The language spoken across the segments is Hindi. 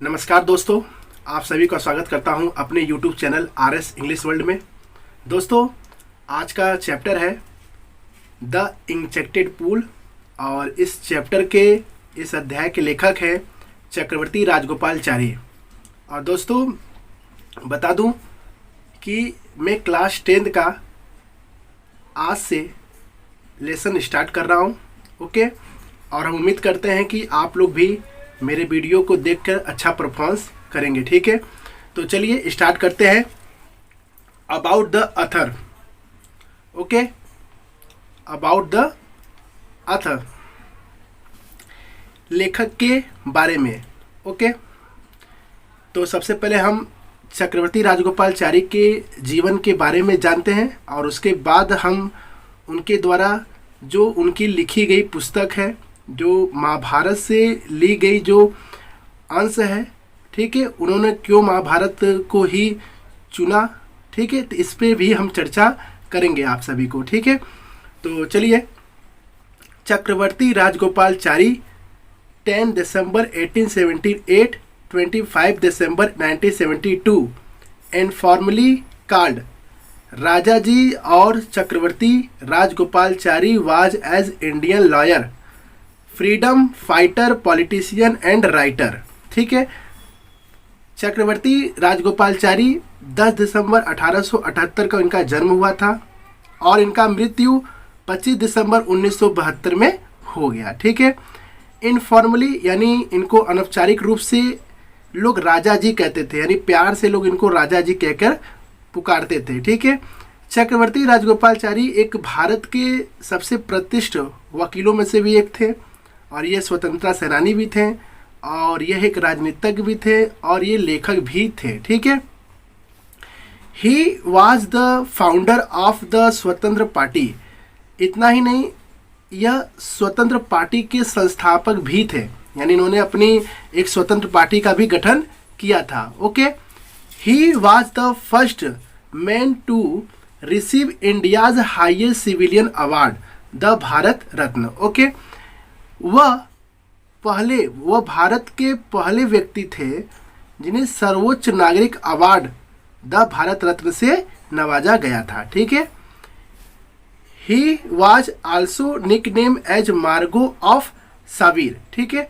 नमस्कार दोस्तों, आप सभी का स्वागत करता हूं अपने YouTube channel RS English world में। दोस्तों, आज का चैप्टर है द इंजेक्टेड पूल और इस चैप्टर के इस अध्याय के लेखक हैं चक्रवर्ती राजगोपालचारी। और दोस्तों, बता दूं कि मैं क्लास 10 का आज से लेसन स्टार्ट कर रहा हूं। ओके, और हम उम्मीद करते हैं कि आप लोग भी मेरे वीडियो को देखकर अच्छा परफॉर्मेंस करेंगे। ठीक है, तो चलिए स्टार्ट करते हैं। About the Athar. Okay, about the Athar, लेखक के बारे में। ओके, तो सबसे पहले हम चक्रवर्ती राजगोपालचारी के जीवन के बारे में जानते हैं और उसके बाद हम उनके द्वारा जो उनकी लिखी गई पुस्तक है, जो महाभारत से ली गई जो अंश है, ठीक है, उन्होंने क्यों महाभारत को ही चुना, ठीक है, तो इस पे भी हम चर्चा करेंगे आप सभी को। ठीक है, तो चलिए। Chakravarti Rajagopalachari 10 December 1878, 25 December 1972 and formally called Rajaji और Chakravarti Rajagopalachari was as Indian lawyer, freedom fighter, politician and writer. ठीक है, चक्रवर्ती राजगोपालचारी 10 दिसंबर 1878 का इनका जन्म हुआ था और इनका मृत्यु 25 दिसंबर 1972 में हो गया। ठीक है, इनफॉर्मली यानी इनको अनौपचारिक रूप से लोग राजा जी कहते थे, यानी प्यार से लोग इनको राजा जी कहकर पुकारते थे। ठीक है, चक्रवर्ती राजगोपालचारी एक भारत के सबसे प्रतिष्ठित वकीलों में से भी एक थे और ये स्वतंत्रता सेनानी भी थे और यह एक राजनीतिज्ञ भी थे और ये लेखक भी थे। ठीक है, ही was the founder of the स्वतंत्र पार्टी। इतना ही नहीं, यह स्वतंत्र पार्टी के संस्थापक भी थे, यानी इन्होंने अपनी एक स्वतंत्र पार्टी का भी गठन किया था। Okay, he was the first man to receive India's highest civilian award, the Bharat Ratna. Okay, वह भारत के पहले व्यक्ति थे जिन्हें सर्वोच्च नागरिक अवार्ड द भारत रत्न से नवाजा गया था। ठीक है, he was also nickname as mango of साबिर। ठीक है,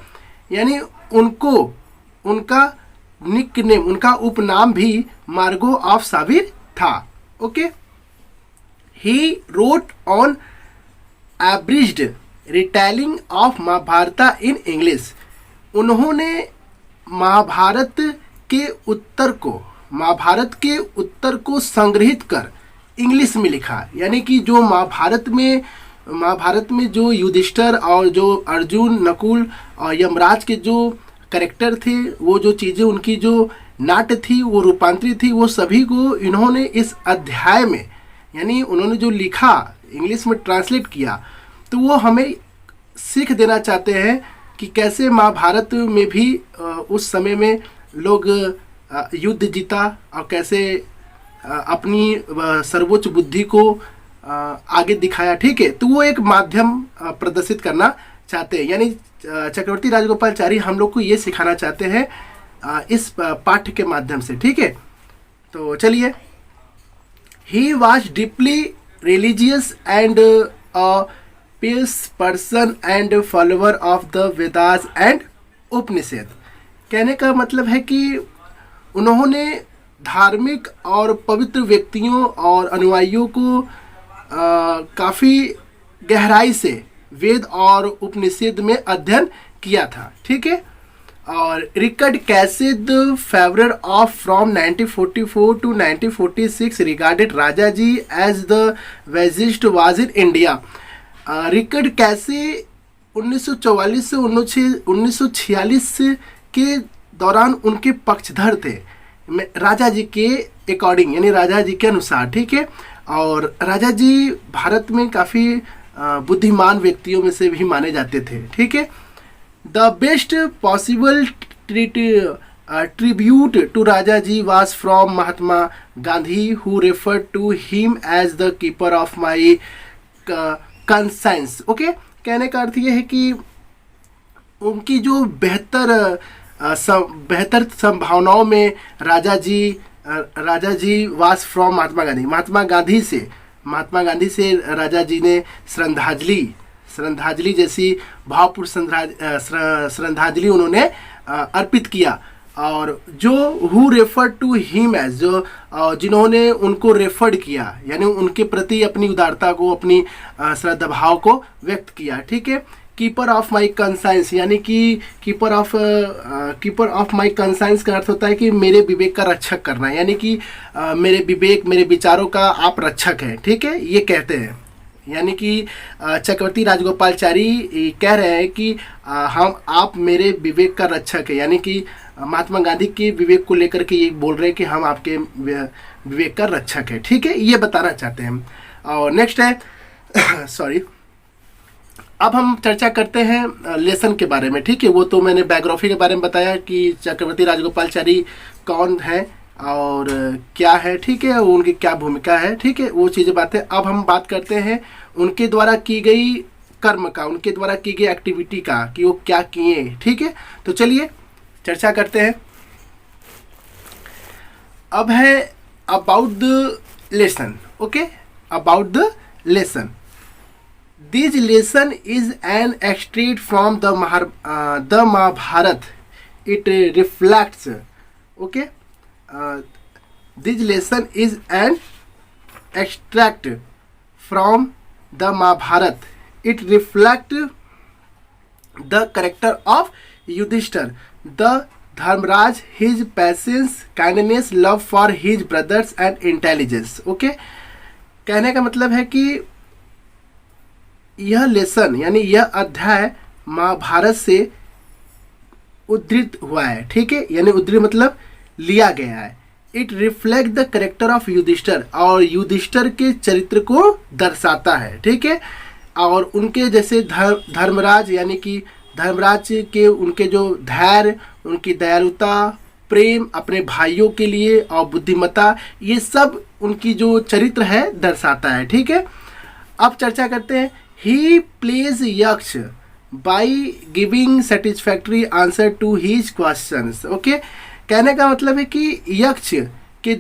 यानी उनका निकनेम, उनका उपनाम भी मार्गो ऑफ साबिर था। Okay, he wrote on abridged retelling of Mahabharata in English. उन्होंने महाभारत के उत्तर को संग्रहित कर इंग्लिश में लिखा, यानी कि जो महाभारत में जो युधिष्ठिर और जो अर्जुन, नकुल और यमराज के जो कैरेक्टर थे, वो जो चीज़ें उनकी जो नाट्य थी वो रूपांतरित थी, वो सभी को इन्होंने इस अध्याय में, यानी उन्होंने जो लिखा इंग्लिश में ट्रांसलेट किया, तो वो हमें सीख देना चाहते हैं कि कैसे महाभारत में भी उस समय में लोग युद्ध जीता और कैसे अपनी सर्वोच्च बुद्धि को आगे दिखाया। ठीक है, तो वो एक माध्यम प्रदर्शित करना चाहते हैं, यानी चक्रवर्ती राजगोपालचारी हम लोग को ये सिखाना चाहते हैं इस पाठ्य के माध्यम से। ठीक है, तो चलिए। He was deeply religious and pious person and follower of the Vedas and उपनिषद। कहने का मतलब है कि उन्होंने धार्मिक और पवित्र व्यक्तियों और अनुयायियों को काफ़ी गहराई से वेद और उपनिषद में अध्ययन किया था। ठीक है, और रिकर्ड कैसिड फेवरर of from 1944 to 1946 regarded Raja ji as the wisest was in India. Richard Casey 1944 से 1946 के दौरान उनके पक्षधर थे राजा जी के अकॉर्डिंग, यानी राजा जी के अनुसार। ठीक है, और राजा जी भारत में काफ़ी बुद्धिमान व्यक्तियों में से भी माने जाते थे। ठीक है, the best possible tribute to Raja ji was from Mahatma Gandhi who referred to him as the keeper of my conscience. Okay, कहने का अर्थ ये है कि उनकी जो बेहतर बेहतर संभावनाओं में राजा जी वाज फ्रॉम महात्मा गांधी से राजा जी ने श्रद्धांजलि जैसी भावपूर्ण श्रद्धांजलि उन्होंने अर्पित किया। और जो who referred to him as, जो जिन्होंने उनको रेफर्ड किया, यानी उनके प्रति अपनी उदारता को, अपनी श्रद्धा भाव को व्यक्त किया। ठीक है। कीपर ऑफ माई कंसाइंस, यानी कि कीपर ऑफ माई कंसाइंस का अर्थ होता है कि मेरे विवेक का रक्षक करना, यानी कि मेरे विवेक, मेरे विचारों का आप रक्षक हैं। ठीक है, ये कहते हैं। यानी कि चक्रवर्ती राजगोपालचारी कह रहे हैं कि आप मेरे विवेक का रक्षक है, यानी कि महात्मा गांधी के विवेक को लेकर के ये बोल रहे हैं कि हम आपके विवेक का रक्षक है। ठीक है, ये बताना चाहते हैं। और नेक्स्ट है सॉरी, अब हम चर्चा करते हैं लेसन के बारे में। ठीक है, वो तो मैंने बायोग्राफी के बारे में बताया कि चक्रवर्ती राजगोपालचारी कौन है और क्या है। ठीक है, उनकी क्या भूमिका है। ठीक है, वो चीज़ें बातें। अब हम बात करते हैं उनके द्वारा की गई कर्म का, उनके द्वारा की गई एक्टिविटी का, कि वो क्या किए। ठीक है, तो चलिए चर्चा करते हैं। अब है about the lesson. Okay, about the lesson. This lesson is an extract from the Mahabharata. It reflects, okay, this lesson is an extract from the Mahabharata. It reflects the character of Yudhishthir, the Dharmaraj, his patience, kindness, love for his brothers and intelligence. Okay, कहने का मतलब है कि यह लेसन, यानी यह अध्याय महाभारत से उद्धृत हुआ है। ठीक है, यानी उद्धृत मतलब लिया गया है। It reflect the character of Yudhishthira, और युधिष्ठिर के चरित्र को दर्शाता है। ठीक है, और उनके जैसे धर्मराज, यानी कि धर्मराज के उनके जो धैर्य, उनकी दयालुता, प्रेम अपने भाइयों के लिए और बुद्धिमत्ता, ये सब उनकी जो चरित्र है दर्शाता है। ठीक है, अब चर्चा करते हैं। He pleased Yaksha by giving satisfactory answer to his questions. Okay, कहने का मतलब है कि यक्ष के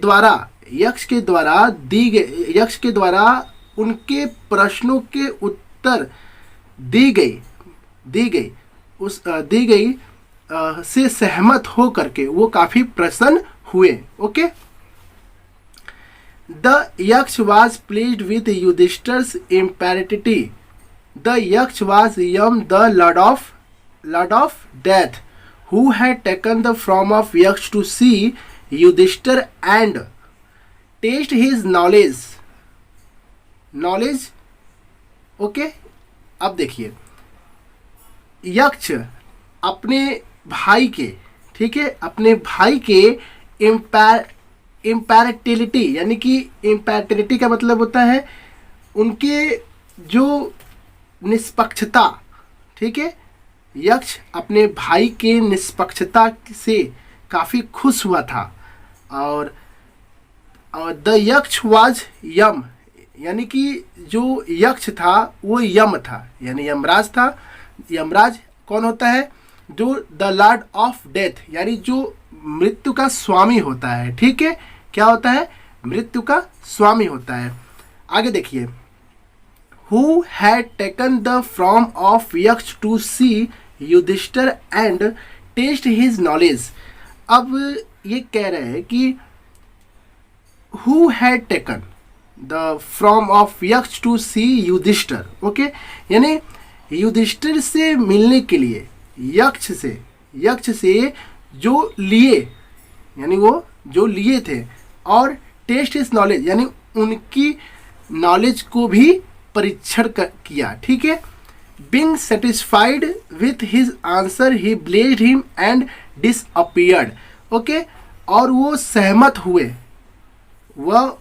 द्वारा उनके प्रश्नों के उत्तर दी गई से सहमत हो करके वो काफी प्रसन्न हुए। Okay, the Yaksha was pleased with Yudhishthira's impartiality. The यक्ष was Yam, the lord of death, who had taken the form of Yaksh to see Yudhishthir and taste his knowledge. Okay, अब देखिए, यक्ष अपने भाई के, ठीक है, अपने भाई के इम्पैरेटिलिटी, यानी कि इम्पैरेटिलिटी का मतलब होता है उनके जो निष्पक्षता। ठीक है, यक्ष अपने भाई के निष्पक्षता से काफ़ी खुश हुआ था। और द यक्ष वाज यम, यानी कि जो यक्ष था वो यम था, यानी यमराज था। यमराज कौन होता है? जो द लॉर्ड ऑफ डेथ, यानी जो मृत्यु का स्वामी होता है। ठीक है, क्या होता है? मृत्यु का स्वामी होता है। आगे देखिए, who had taken the form of Yaksh to see Yudhishthir and taste his knowledge. अब ये कह रहे हैं कि who had taken the form of Yaksh to see Yudhishthir. Okay, यानी युधिष्ठिर से मिलने के लिए यक्ष से जो लिए, यानी वो जो लिए थे, और टेस्ट हिज नॉलेज, यानी उनकी नॉलेज को भी परीक्षण किया। ठीक है, being satisfied with his answer he blessed him and disappeared. Okay, और वो सहमत हुए, वह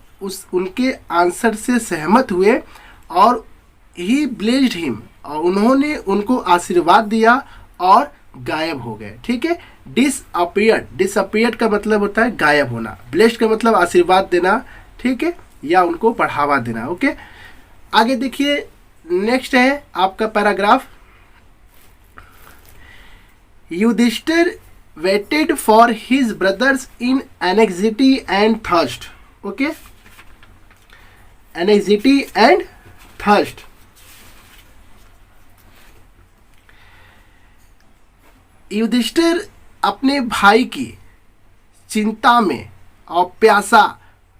उनके आंसर से सहमत हुए और ही ब्लेस्ड हिम, और उन्होंने उनको आशीर्वाद दिया और गायब हो गए। ठीक है, डिसअपियर्ड का मतलब होता है गायब होना, ब्लेस्ड का मतलब आशीर्वाद देना। ठीक है, या उनको बढ़ावा देना। ओके, आगे देखिए, नेक्स्ट है आपका paragraph. Yudhishthira waited for his brothers in anxiety and thirst. Okay, anxiety and thirst. Yudhishthira अपने भाई की चिंता में और प्यासा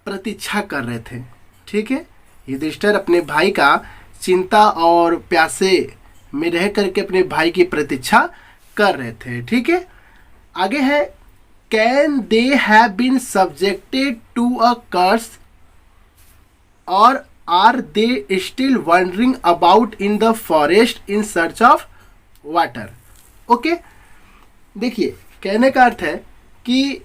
प्रतीक्षा कर रहे थे। ठीक है, युधिष्ठिर अपने भाई का चिंता और प्यासे में रह करके अपने भाई की प्रतीक्षा कर रहे थे। ठीक है, आगे है, can they have been subjected to a curse or are they still wandering about in the forest in search of water. Okay, देखिए कहने का अर्थ है कि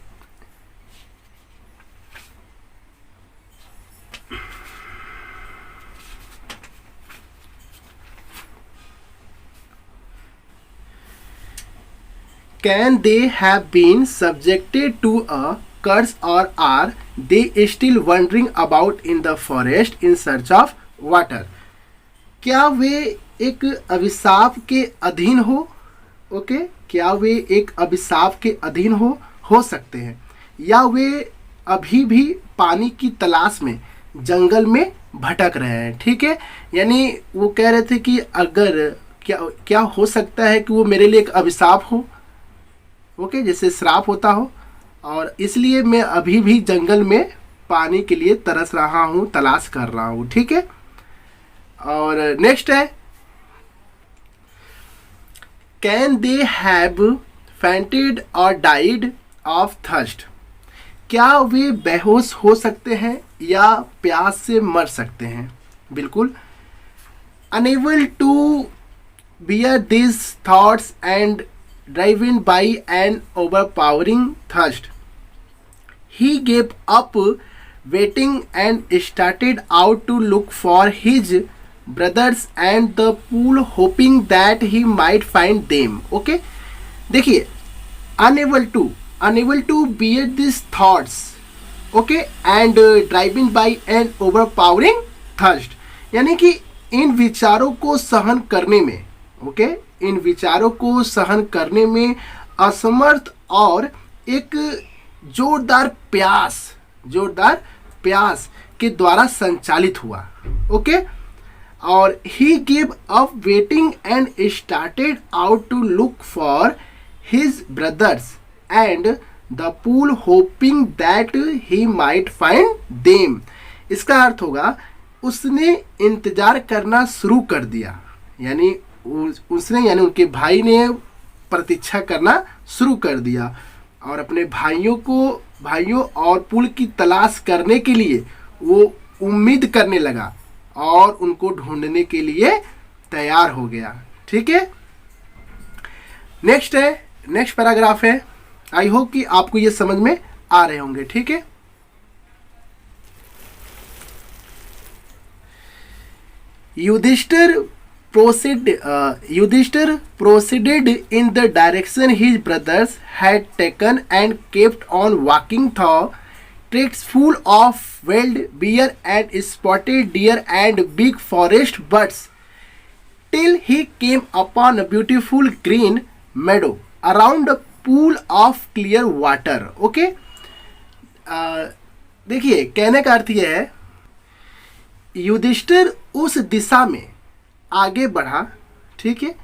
can they have been subjected to a curse or are they still wandering about in the forest in search of water? क्या वे एक अभिशाप के अधीन हो? ओके, क्या वे एक अभिशाप के अधीन हो सकते हैं, या वे अभी भी पानी की तलाश में जंगल में भटक रहे हैं। ठीक है, यानी वो कह रहे थे कि अगर क्या हो सकता है कि वो मेरे लिए एक अभिशाप हो, ओके, जैसे श्राप होता हो, और इसलिए मैं अभी भी जंगल में पानी के लिए तरस रहा हूँ, तलाश कर रहा हूँ। ठीक है, और नेक्स्ट है, कैन दे हैव फेंटेड और डाइड ऑफ थर्स्ट? क्या वे बेहोश हो सकते हैं या प्यास से मर सकते हैं? बिल्कुल। Unable to bear this thoughts and driven by an overpowering thirst, he gave up waiting and started out to look for his brothers and the pool, hoping that he might find them. Okay, देखिए, unable to bear these thoughts, okay, and driven by an overpowering thirst, यानी कि इन विचारों को सहन करने में, ओके, इन विचारों को सहन करने में असमर्थ और एक जोरदार प्यास के द्वारा संचालित हुआ। ओके, और he give up waiting and started out to look for his brothers and the pool, hoping that he might find them. इसका अर्थ होगा उसने इंतजार करना शुरू कर दिया, यानी उनके भाई ने प्रतीक्षा करना शुरू कर दिया और अपने भाइयों और पुल की तलाश करने के लिए वो उम्मीद करने लगा और उनको ढूंढने के लिए तैयार हो गया। ठीक है, नेक्स्ट पैराग्राफ है। आई होप कि आपको ये समझ में आ रहे होंगे। ठीक है, Yudhishthir proceeded in the direction his brothers had taken and kept on walking through tracks full of wild bear and spotted deer and big forest birds till he came upon a beautiful green meadow around a pool of clear water. Okay, देखिए कहने का अर्थ यह है, युधिष्ठिर उस दिशा में आगे बढ़ा, ठीक है,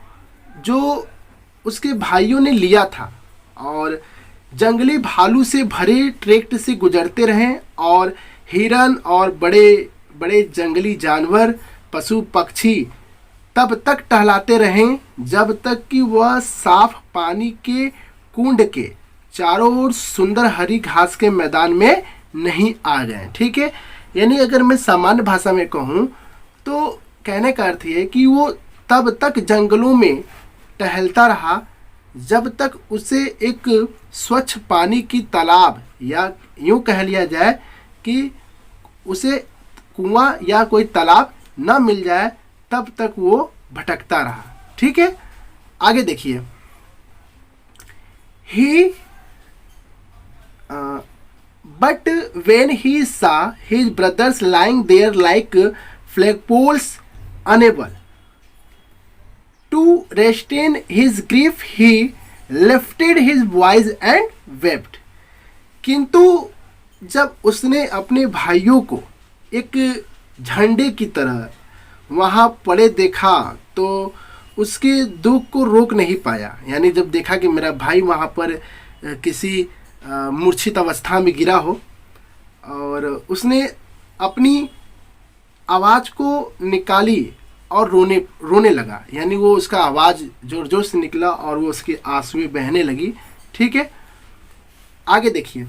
जो उसके भाइयों ने लिया था, और जंगली भालू से भरे ट्रैक्ट से गुजरते रहें और हिरन और बड़े बड़े जंगली जानवर, पशु पक्षी तब तक टहलाते रहें जब तक कि वह साफ पानी के कुंड के चारों ओर सुंदर हरी घास के मैदान में नहीं आ गए। ठीक है, यानी अगर मैं सामान्य भाषा में कहूँ तो कहने का अर्थ है कि वो तब तक जंगलों में टहलता रहा जब तक उसे एक स्वच्छ पानी की तालाब, या यूँ कह लिया जाए कि उसे कुआं या कोई तालाब न मिल जाए, तब तक वो भटकता रहा। ठीक है, आगे देखिए, but when he saw his brothers lying there like flagpoles, unable to restrain his grief, he lifted his voice and wept. किंतु जब उसने अपने भाइयों को एक झंडे की तरह वहाँ पड़े देखा तो उसके दुख को रोक नहीं पाया। यानी जब देखा कि मेरा भाई वहाँ पर किसी मूर्छित अवस्था में गिरा हो, और उसने अपनी आवाज़ को निकाली और रोने लगा। यानी वो उसका आवाज़ जोर जोर से निकला और वो उसकी आंसुएं बहने लगी। ठीक है, आगे देखिए।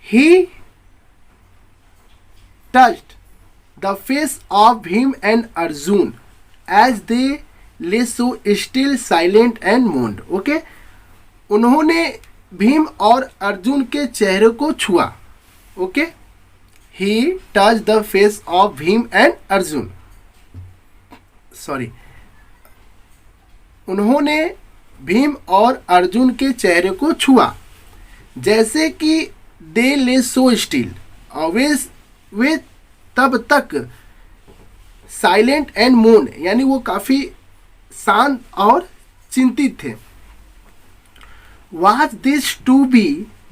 He touched the face of Bhim and Arjun as they lay so still silent and moaned. Okay, उन्होंने भीम और अर्जुन के चेहरे को छुआ। Okay, he touched the face of Bhim and Arjun, sorry, उन्होंने भीम और अर्जुन के चेहरे को छुआ जैसे कि दे ले सो स्टिल, और वे तब तक साइलेंट एंड मून, यानी वो काफी शांत और चिंतित थे। Was this to be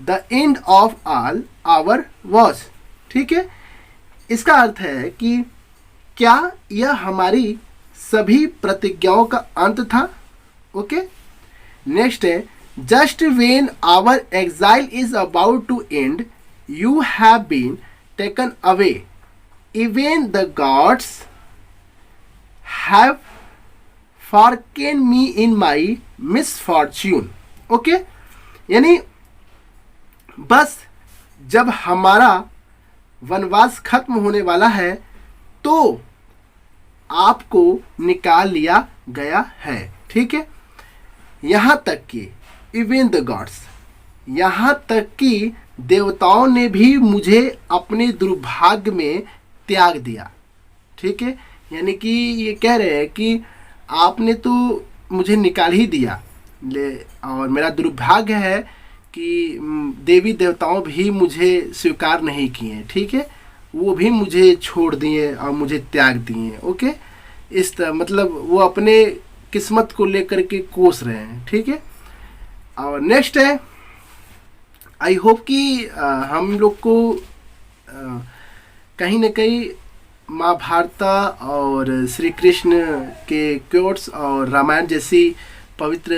the end of all our wars? ठीक है, इसका अर्थ है कि क्या यह हमारी सभी प्रतिज्ञाओं का अंत था। ओके, नेक्स्ट है, just when our exile is about to end you have been taken away, even the gods have forsaken me in my misfortune. Okay, यानी बस जब हमारा वनवास खत्म होने वाला है तो आपको निकाल लिया गया है। ठीक है, यहाँ तक कि इवन द गॉड्स, यहाँ तक कि देवताओं ने भी मुझे अपने दुर्भाग्य में त्याग दिया। ठीक है, यानी कि ये कह रहे हैं कि आपने तो मुझे निकाल ही दिया, और मेरा दुर्भाग्य है कि देवी देवताओं भी मुझे स्वीकार नहीं किए। ठीक है, वो भी मुझे छोड़ दिए और मुझे त्याग दिए। ओके, इस तरह मतलब वो अपने किस्मत को लेकर के कोस रहे हैं। ठीक है, और नेक्स्ट है, आई होप कि हम लोग को कहीं ना कहीं महाभारत और श्री कृष्ण के क्योट्स और रामायण जैसी पवित्र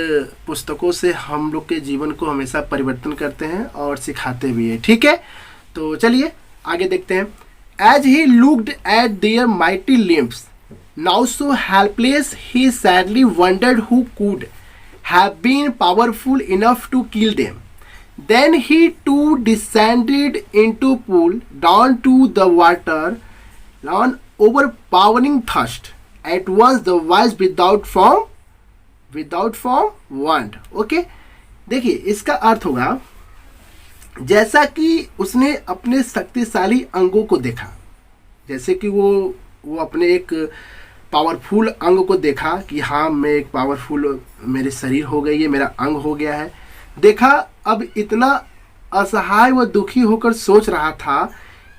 पुस्तकों से हम लोग के जीवन को हमेशा परिवर्तन करते हैं और सिखाते भी हैं। ठीक है, तो चलिए आगे देखते हैं। As he looked at their mighty limbs now so helpless he sadly wondered who could have been powerful enough to kill them. Then he too descended into pool down to the water on overpowering thirst at once the voice without form want. Okay, देखिए इसका अर्थ होगा जैसा कि उसने अपने शक्तिशाली अंगों को देखा, जैसे कि वो अपने एक पावरफुल अंग को देखा कि हाँ मैं एक पावरफुल, मेरे शरीर हो गई है, मेरा अंग हो गया है। देखा, अब इतना असहाय व दुखी होकर सोच रहा था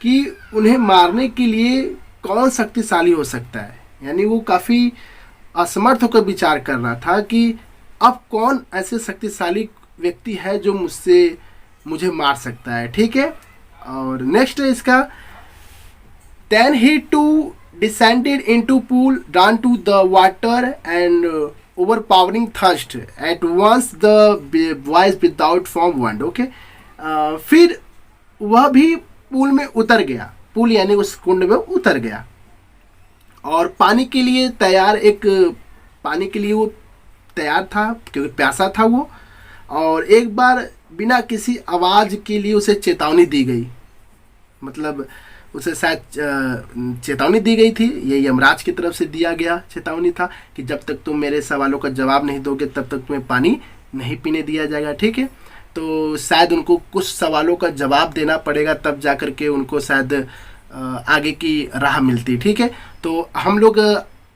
कि उन्हें मारने के लिए कौन शक्तिशाली हो सकता है। यानी वो काफ़ी असमर्थ होकर विचार कर रहा था कि अब कौन ऐसे शक्तिशाली व्यक्ति है जो मुझे मार सकता है। ठीक है, और नेक्स्ट है इसका, then he too descended into pool down to the water and overpowering thirst at once the voice without form want. Okay, फिर वह भी पूल में उतर गया, पूल यानी उस कुंड में उतर गया और पानी के लिए वो तैयार था क्योंकि प्यासा था वो। और एक बार बिना किसी आवाज़ के लिए उसे चेतावनी दी गई, मतलब उसे शायद चेतावनी दी गई थी, ये यमराज की तरफ से दिया गया चेतावनी था कि जब तक तुम मेरे सवालों का जवाब नहीं दोगे तब तक तुम्हें पानी नहीं पीने दिया जाएगा। ठीक है, तो शायद उनको कुछ सवालों का जवाब देना पड़ेगा, तब जाकर के उनको शायद आगे की राह मिलती। ठीक है, तो हम लोग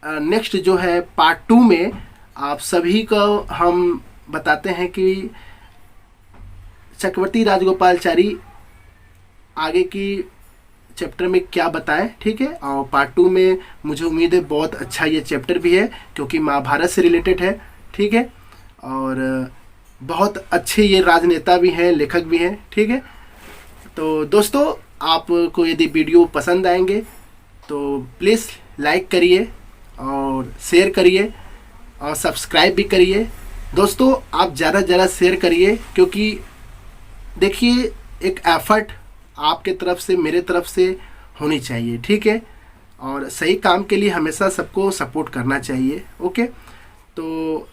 नेक्स्ट जो है पार्ट 2 में आप सभी को हम बताते हैं कि चक्रवर्ती राजगोपालचारी आगे की चैप्टर में क्या बताएं। ठीक है, और पार्ट 2 में मुझे उम्मीद है बहुत अच्छा ये चैप्टर भी है क्योंकि महाभारत से रिलेटेड है। ठीक है, और बहुत अच्छे ये राजनेता भी हैं, लेखक भी हैं। ठीक है, तो दोस्तों आपको यदि वीडियो पसंद आएंगे तो प्लीज़ लाइक करिए और शेयर करिए और सब्सक्राइब भी करिए। दोस्तों आप ज़्यादा से ज़्यादा शेयर करिए, क्योंकि देखिए एक एफर्ट आपके तरफ से मेरे तरफ से होनी चाहिए। ठीक है, और सही काम के लिए हमेशा सबको सपोर्ट करना चाहिए। ओके, तो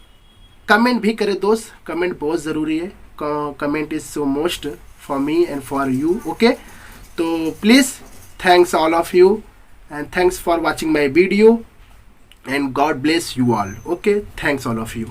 कमेंट भी करें दोस्त, कमेंट बहुत ज़रूरी है। Comment is so most for me and for you. Okay, तो please thanks all of you and thanks for watching my video and God bless you all. Okay, thanks all of you.